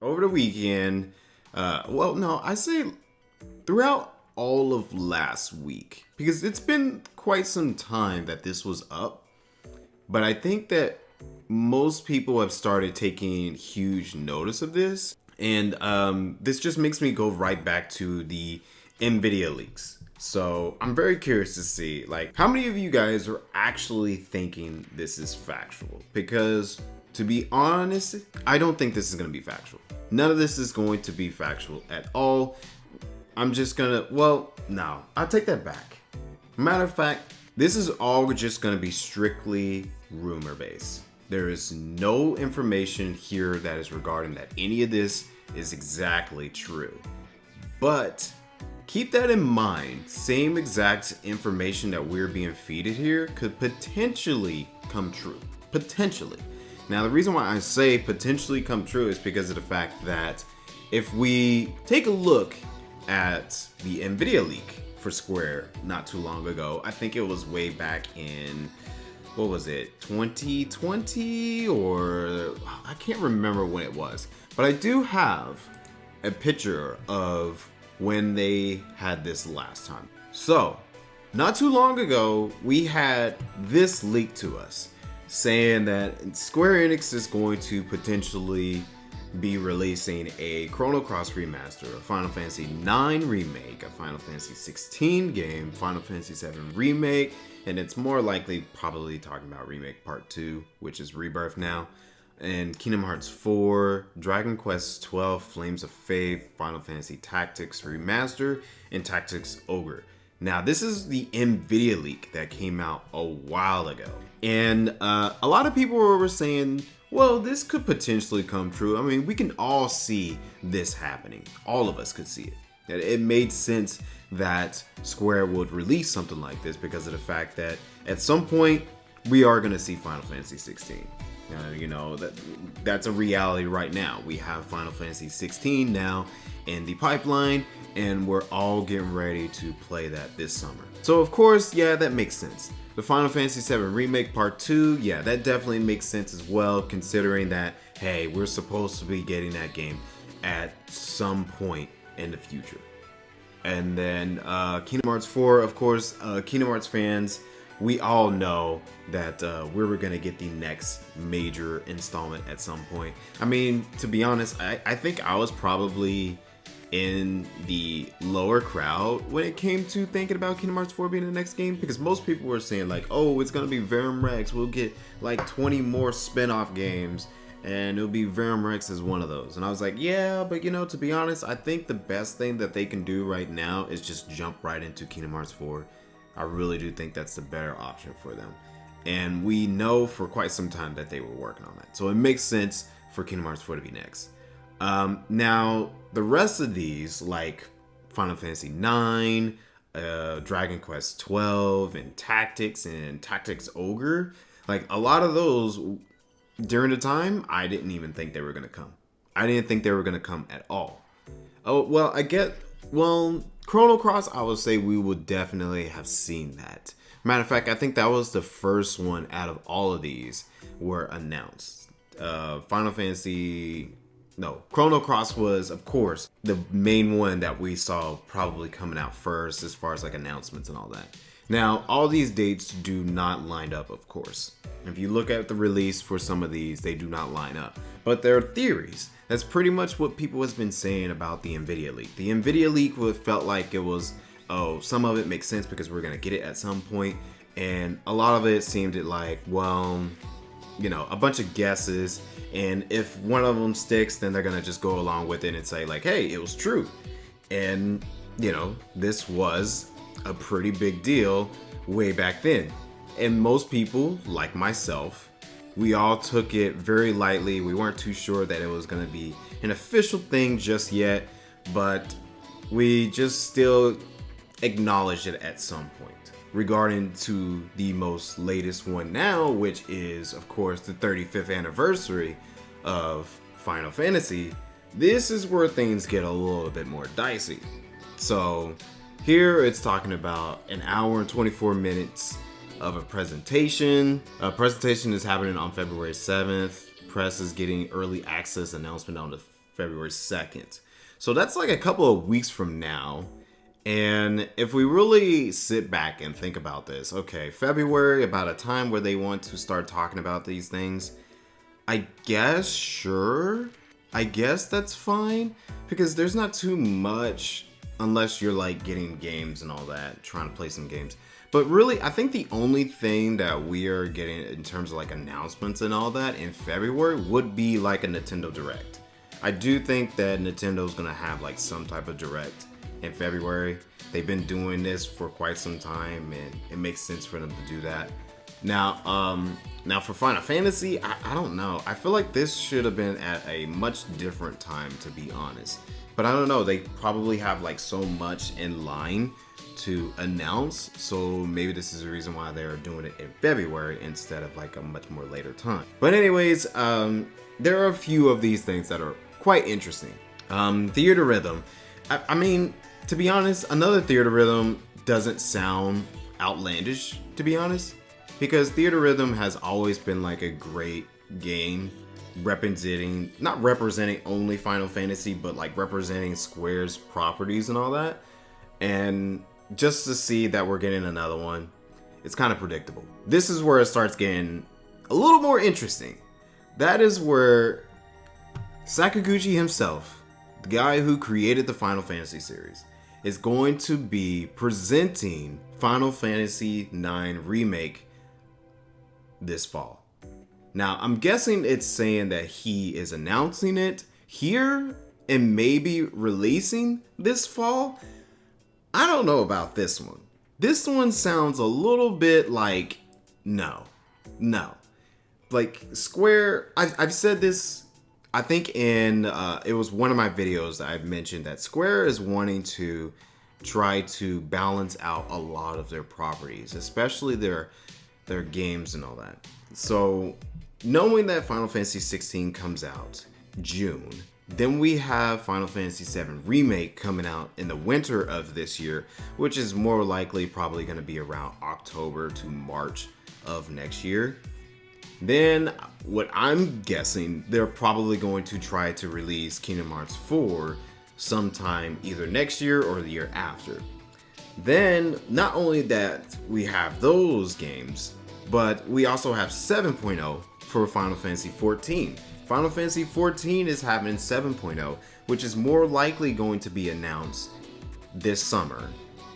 over the weekend, well, no, I say throughout all of last week, because it's been quite some time that this was up, but I think that most people have started taking huge notice of this, and this just makes me go right back to the NVIDIA leaks. So I'm very curious to see, like, how many of you guys are actually thinking this is factual? Because to be honest, I don't think this is going to be factual. None of this is going to be factual at all. I'm just gonna, well, no, I'll take that back. Matter of fact, this is all just gonna be strictly rumor based. There is no information here that is regarding that any of this is exactly true. But keep that in mind, same exact information that we're being fed here could potentially come true. Potentially. Now, the reason why I say potentially come true is because of the fact that if we take a look at the NVIDIA leak for Square not too long ago, I think it was way back in, what was it, 2020, or I can't remember when it was, but I do have a picture of when they had this last time. So, not too long ago, we had this leaked to us saying that Square Enix is going to potentially be releasing a Chrono Cross remaster, a Final Fantasy IX remake, a Final Fantasy 16 game, Final Fantasy 7 remake, and it's more likely probably talking about Remake Part 2, which is Rebirth now, and Kingdom Hearts 4, Dragon Quest 12, Flames of Faith, Final Fantasy Tactics Remaster, and Tactics Ogre. Now, this is the NVIDIA leak that came out a while ago. And a lot of people were saying, well, this could potentially come true. I mean, we can all see this happening. All of us could see it. It made sense that Square would release something like this because of the fact that at some point, we are going to see Final Fantasy 16. That's a reality right now. We have Final Fantasy 16 now in the pipeline, and we're all getting ready to play that this summer. So of course, yeah, that makes sense. The Final Fantasy 7 Remake Part 2, yeah, that definitely makes sense as well, considering that, hey, we're supposed to be getting that game at some point in the future. And then Kingdom Hearts 4, of course, Kingdom Hearts fans, we all know that we were going to get the next major installment at some point. I mean, to be honest, I think I was probably in the lower crowd when it came to thinking about Kingdom Hearts 4 being the next game, because most people were saying like, oh, it's going to be Verum Rex, we'll get like 20 more spin-off games, and it'll be Verum Rex as one of those. And I was like, yeah, but to be honest, I think the best thing that they can do right now is just jump right into Kingdom Hearts 4. I really do think that's the better option for them. And we know for quite some time that they were working on that. So it makes sense for Kingdom Hearts 4 to be next. Now, the rest of these, like Final Fantasy IX, Dragon Quest 12, and Tactics Ogre, like a lot of those during the time, I didn't even think they were going to come. I didn't think they were going to come at all. Oh, well, Chrono Cross, I would say we would definitely have seen that. Matter of fact, I think that was the first one out of all of these were announced. Chrono Cross was, of course, the main one that we saw probably coming out first as far as like announcements and all that. Now, all these dates do not line up, of course. If you look at the release for some of these, they do not line up. But they're theories. That's pretty much what people has been saying about the NVIDIA leak. The NVIDIA leak felt like it was, some of it makes sense because we're going to get it at some point. And a lot of it seemed like, a bunch of guesses. And if one of them sticks, then they're going to just go along with it and say like, hey, it was true. And, this was a pretty big deal way back then. And most people, like myself, we all took it very lightly. We weren't too sure that it was going to be an official thing just yet, but we just still acknowledged it at some point. Regarding to the most latest one now, which is, of course, the 35th anniversary of Final Fantasy, this is where things get a little bit more dicey. So here it's talking about an hour and 24 minutes of a presentation. A presentation is happening on February 7th. Press is getting early access announcement on the February 2nd. So that's like a couple of weeks from now. And if we really sit back and think about this, okay, February, about a time where they want to start talking about these things, I guess, sure. I guess that's fine. Because there's not too much, unless you're like getting games and all that, trying to play some games. But really, I think the only thing that we are getting in terms of like announcements and all that in February would be like a Nintendo Direct. I do think that Nintendo's gonna have like some type of Direct in February. They've been doing this for quite some time, and it makes sense for them to do that. Now for Final Fantasy, I don't know. I feel like this should have been at a much different time, to be honest. But I don't know. They probably have like so much in line to announce, so maybe this is the reason why they're doing it in February instead of like a much more later time. But anyways, there are a few of these things that are quite interesting. Theater Rhythm. I mean, to be honest, another Theater Rhythm doesn't sound outlandish, to be honest, because Theater Rhythm has always been like a great game not representing only Final Fantasy, but like representing Square's properties and all that. And just to see that we're getting another one, it's kind of predictable. This is where it starts getting a little more interesting. That is where Sakaguchi himself, the guy who created the Final Fantasy series, is going to be presenting Final Fantasy IX Remake this fall. Now, I'm guessing it's saying that he is announcing it here and maybe releasing this fall. I don't know about this one. This one sounds a little bit like no. Like Square, I've said this, I think in, it was one of my videos that I've mentioned that Square is wanting to try to balance out a lot of their properties, especially their games and all that. So knowing that Final Fantasy 16 comes out June, then we have Final Fantasy 7 Remake coming out in the winter of this year, which is more likely probably going to be around October to March of next year. Then what I'm guessing, they're probably going to try to release Kingdom Hearts 4 sometime either next year or the year after. Then not only that we have those games, but we also have 7.0 for Final Fantasy 14. Final Fantasy 14 is having 7.0, which is more likely going to be announced this summer.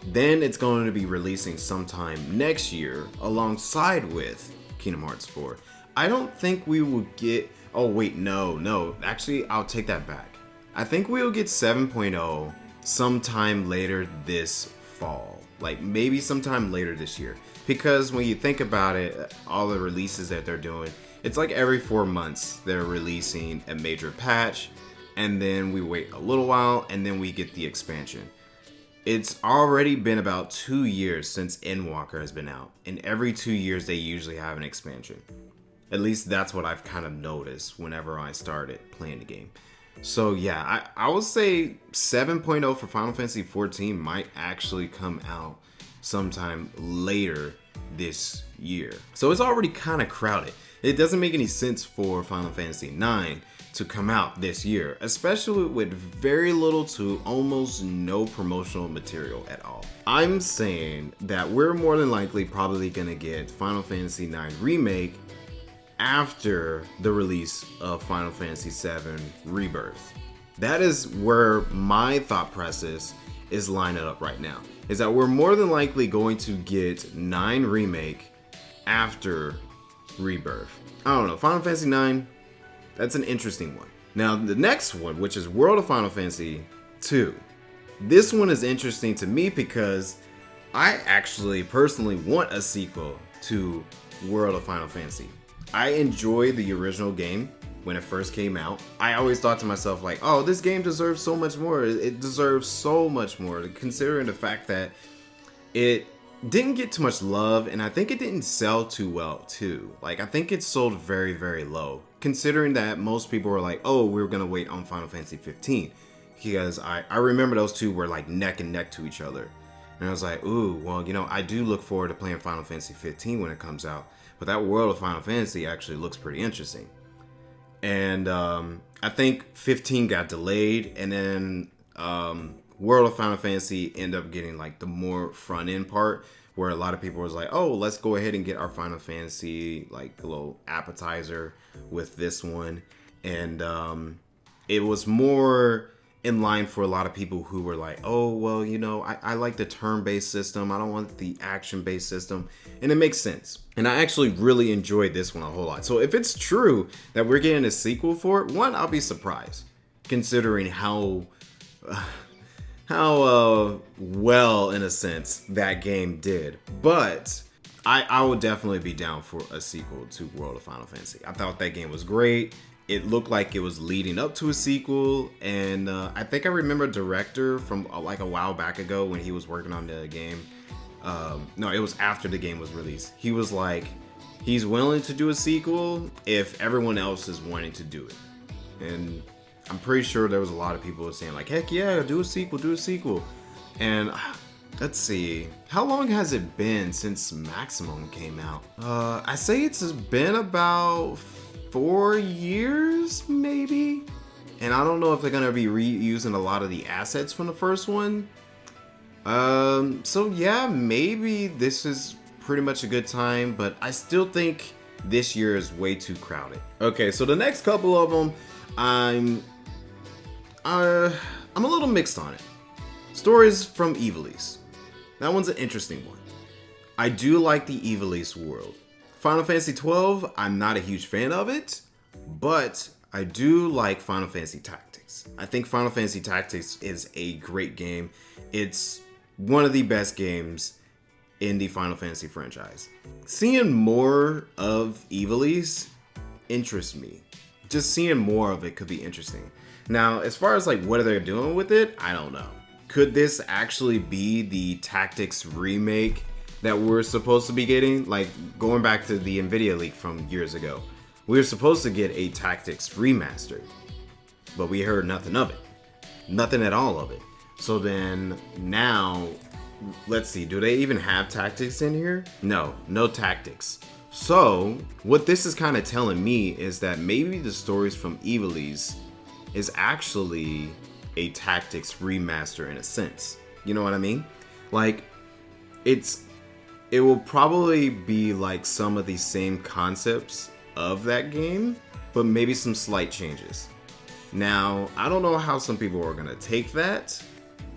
Then it's going to be releasing sometime next year alongside with Kingdom Hearts 4. I don't think we will get... Oh, wait, no. Actually, I'll take that back. I think we'll get 7.0 sometime later this fall. Like, maybe sometime later this year. Because when you think about it, all the releases that they're doing, it's like every 4 months they're releasing a major patch, and then we wait a little while, and then we get the expansion. It's already been about 2 years since Endwalker has been out, and every 2 years they usually have an expansion. At least that's what I've kind of noticed whenever I started playing the game. So yeah, I would say 7.0 for Final Fantasy 14 might actually come out sometime later this year. So it's already kind of crowded. It doesn't make any sense for Final Fantasy IX to come out this year, especially with very little to almost no promotional material at all. I'm saying that we're more than likely probably gonna get Final Fantasy IX Remake after the release of Final Fantasy VII Rebirth. That is where my thought process is lining up right now, is that we're more than likely going to get 9 Remake after Rebirth. I don't know, Final Fantasy IX, that's an interesting one. Now the next one, which is World of Final Fantasy 2. This one is interesting to me because I actually personally want a sequel to World of Final Fantasy. I enjoyed the original game when it first came out. I always thought to myself like, oh, this game deserves so much more. It deserves so much more, considering the fact that it didn't get too much love, and I think it didn't sell too well too. Like, I think it sold very, very low, considering that most people were like, oh, we're gonna wait on Final Fantasy 15, because I remember those two were like neck and neck to each other. And I was like, ooh, well, you know, I do look forward to playing Final Fantasy 15 when it comes out. But that World of Final Fantasy actually looks pretty interesting. And I think 15 got delayed, and then World of Final Fantasy ended up getting like the more front end part, where a lot of people was like, oh, let's go ahead and get our Final Fantasy like a little appetizer with this one. And it was more in line for a lot of people who were like, oh, well, you know, I like the turn-based system. I don't want the action-based system. And it makes sense. And I actually really enjoyed this one a whole lot. So if it's true that we're getting a sequel for it, one, I'll be surprised, considering how well, in a sense, that game did. But I would definitely be down for a sequel to World of Final Fantasy. I thought that game was great. It looked like it was leading up to a sequel, and I think I remember a director from like a while back ago when he was working on the game. No, it was after the game was released. He was like, he's willing to do a sequel if everyone else is wanting to do it. And I'm pretty sure there was a lot of people who were saying like, heck yeah, do a sequel. And let's see, how long has it been since Maximum came out? I say it's been about 4 years, maybe? And I don't know if they're gonna be reusing a lot of the assets from the first one. So yeah, maybe this is pretty much a good time, but I still think this year is way too crowded. Okay, so the next couple of them, I'm a little mixed on it. Stories from Ivalice. That one's an interesting one. I do like the Ivalice world. Final Fantasy 12, I'm not a huge fan of it, but I do like Final Fantasy Tactics. I think Final Fantasy Tactics is a great game. It's one of the best games in the Final Fantasy franchise. Seeing more of Ivalice interests me. Just seeing more of it could be interesting. Now, as far as like what they're doing with it, I don't know. Could this actually be the Tactics remake that we're supposed to be getting? Like, going back to the Nvidia leak from years ago, we were supposed to get a Tactics remastered, but we heard nothing of it. Nothing at all of it. So then now, let's see, do they even have Tactics in here? No Tactics. So what this is kind of telling me is that maybe the stories from Ivalice is actually a Tactics remaster in a sense. You know what I mean? Like, it will probably be like some of the same concepts of that game, but maybe some slight changes. Now, I don't know how some people are gonna take that.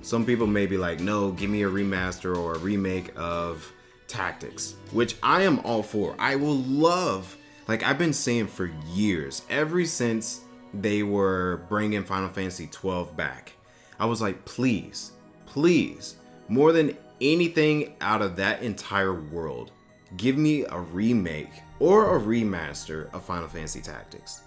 Some people may be like, no, give me a remaster or a remake of Tactics, which I am all for. I will love, like I've been saying for years, ever since they were bringing Final Fantasy 12 back, I was like, please, more than anything out of that entire world, give me a remake or a remaster of Final Fantasy Tactics,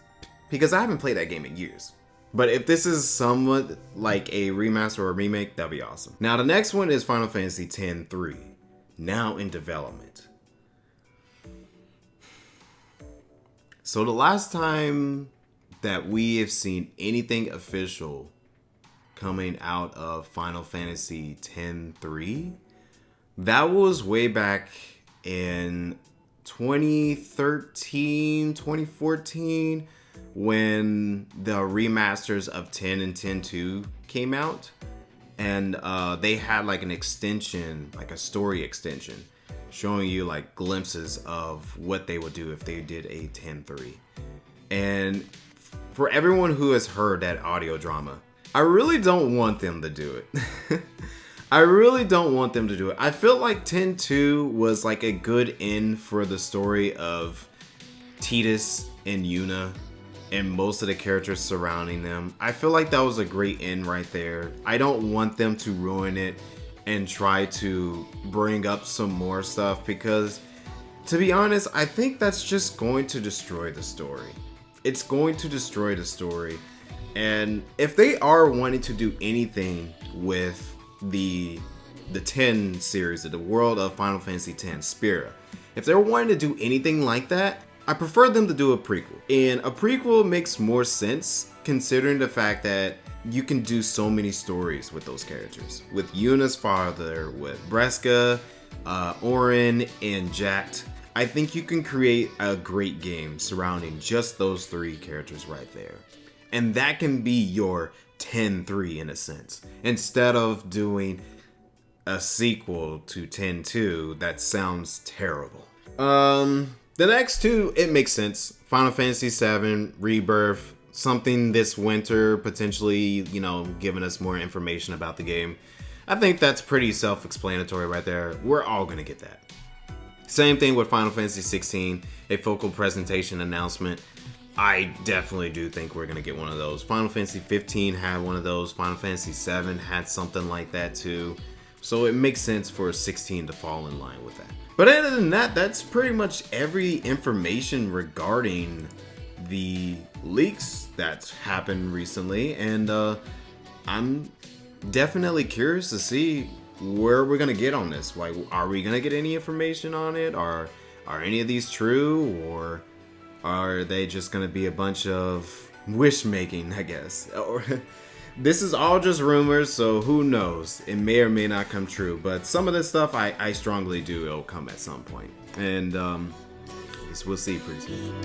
because I haven't played that game in years. But if this is somewhat like a remaster or a remake, that'd be awesome. Now the next one is Final Fantasy X-3, now in development. So the last time that we have seen anything official coming out of Final Fantasy X-3, that was way back in 2013, 2014, when the remasters of 10 and 10-2 came out. And they had like an extension, like a story extension, showing you like glimpses of what they would do if they did a 10-3. And for everyone who has heard that audio drama, I really don't want them to do it. I really don't want them to do it. I feel like 10-2 was like a good end for the story of Tidus and Yuna and most of the characters surrounding them. I feel like that was a great end right there. I don't want them to ruin it and try to bring up some more stuff, because to be honest, I think that's just going to destroy the story. It's going to destroy the story. And if they are wanting to do anything with the 10 series, the world of Final Fantasy X, Spira, if they're wanting to do anything like that, I prefer them to do a prequel. And a prequel makes more sense considering the fact that you can do so many stories with those characters. With Yuna's father, with Breska, Auron, and Jact. I think you can create a great game surrounding just those three characters right there. And that can be your 10-3 in a sense. Instead of doing a sequel to 10-2, that sounds terrible. The next two, it makes sense. Final Fantasy VII Rebirth, something this winter, potentially, you know, giving us more information about the game. I think that's pretty self-explanatory right there. We're all gonna get that. Same thing with Final Fantasy 16, a focal presentation announcement. I definitely do think we're gonna get one of those. Final Fantasy 15 had one of those. Final Fantasy 7 had something like that too. So it makes sense for 16 to fall in line with that. But other than that, that's pretty much every information regarding the leaks that's happened recently. And I'm definitely curious to see where we're gonna get on this. Like, are we gonna get any information on it? Are any of these true, or are they just gonna be a bunch of wish making, I guess? Or this is all just rumors, so who knows? It may or may not come true. But some of this stuff, I strongly do it'll come at some point. And I guess we'll see pretty soon.